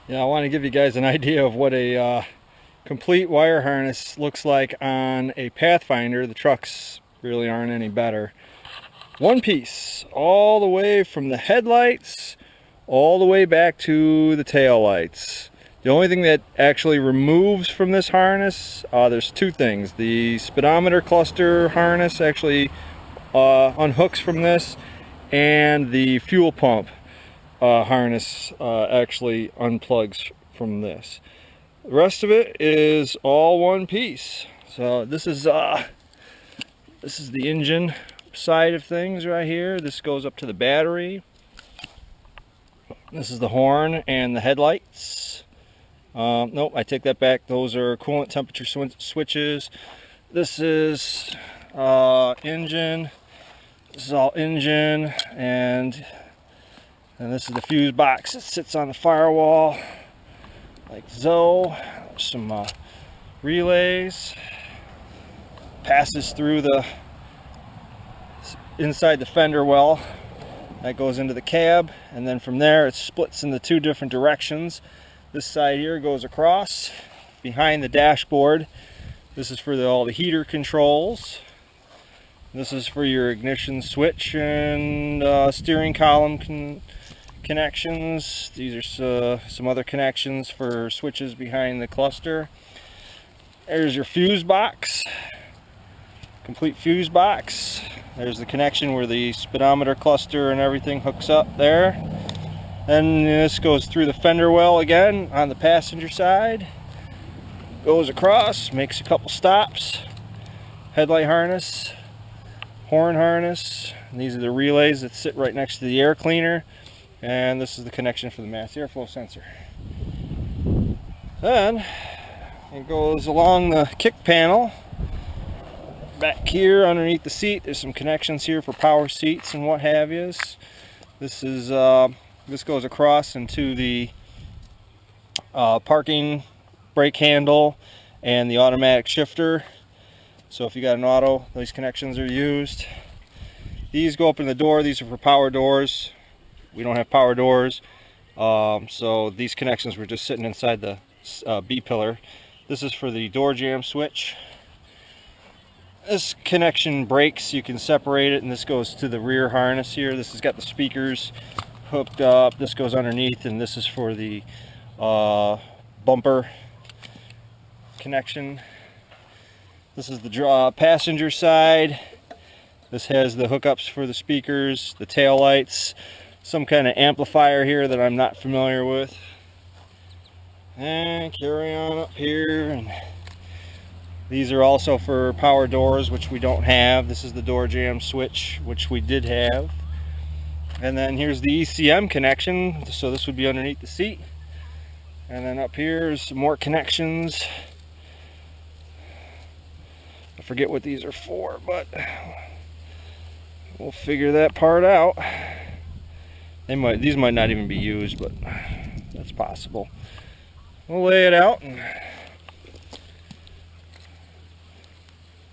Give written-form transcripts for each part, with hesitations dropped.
Yeah, I want to give you guys an idea of what a complete wire harness looks like on a Pathfinder. The trucks really aren't any better. One piece, all the way from the headlights, all the way back to the tail lights. The only thing that actually removes from this harness, there's two things. The speedometer cluster harness actually unhooks from this, and the fuel pump harness actually unplugs from this. The rest of it is all one piece. So this is the engine side of things right here. This goes up to the battery. This is the horn and the headlights. Nope, I take that back. Those are coolant temperature switches. This is engine. This is all engine, and this is the fuse box that sits on the firewall like so. Some relays, passes through the inside the fender well, that goes into the cab, and then from there it splits into two different directions. This side here goes across behind the dashboard. This is for all the heater controls. This is for your ignition switch and steering column connections. These are some other connections for switches behind the cluster. There's your fuse box, complete fuse box. There's the connection where the speedometer cluster and everything hooks up there. Then this goes through the fender well again on the passenger side. Goes across, makes a couple stops. Headlight harness, horn harness. And these are the relays that sit right next to the air cleaner. And this is the connection for the mass airflow sensor. Then it goes along the kick panel. Back here underneath the seat, there's some connections here for power seats and what have yous. This goes across into the parking brake handle and the automatic shifter. So if you got an auto, these connections are used. These go up in the door. These are for power doors. We don't have power doors, so these connections were just sitting inside the B-pillar. This is for the door jamb switch. This connection breaks, you can separate it, and this goes to the rear harness here. This has got the speakers hooked up. This goes underneath, and this is for the bumper connection. This is the passenger side. This has the hookups for the speakers, the tail lights, some kind of amplifier here that I'm not familiar with. And carry on up here, and these are also for power doors, which we don't have. This is the door jamb switch, which we did have. And then here's the ECM connection, so this would be underneath the seat. And then up here is some more connections. I forget what these are for, but we'll figure that part out. These might not even be used, but that's possible. We'll lay it out, and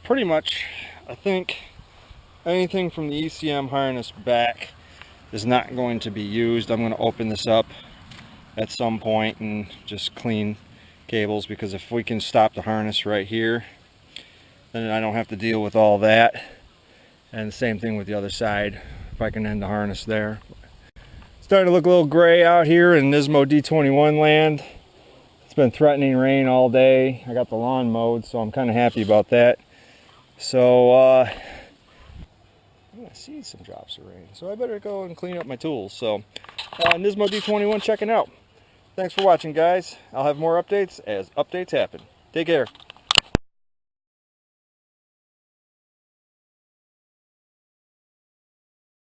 pretty much I think anything from the ECM harness back is not going to be used. I'm going to open this up at some point and just clean cables, because if we can stop the harness right here, then I don't have to deal with all that. And the same thing with the other side, if I can end the harness there. It's starting to look a little gray out here in Nissan WD21 land. It's been threatening rain all day. I got the lawn mowed, so I'm kind of happy about that. So I see some drops of rain, so I better go and clean up my tools. So Nissan WD21 checking out. Thanks for watching, guys. I'll have more updates as updates happen. Take care.